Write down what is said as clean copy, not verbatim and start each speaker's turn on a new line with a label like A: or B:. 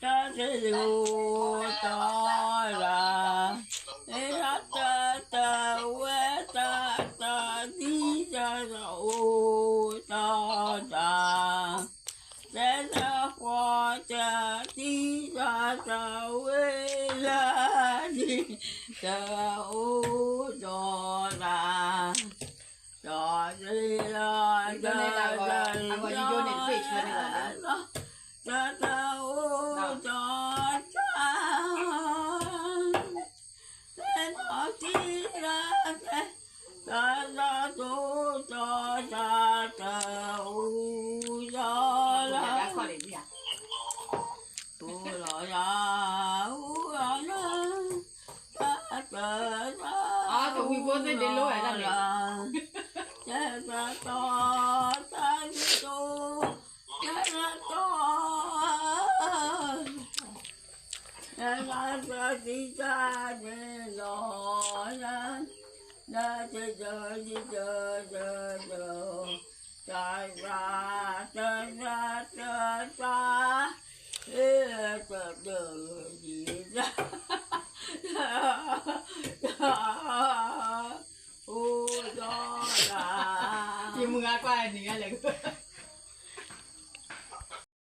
A: ta sẽ dù cho là để ta quê ta đi ra rậu ta để ta qua ta đi ra quê ra đi cho là cho đi là
B: anh gọi đi vô Netflix rồi này là
A: cho để nó đi ra ta tu cho là tu lo
B: à tụi mình vô đây đến lối ở đây
A: đi ra để lo ra chơi đi chơi chạy ra gì ra
B: chị mừng ai qua này nghe lại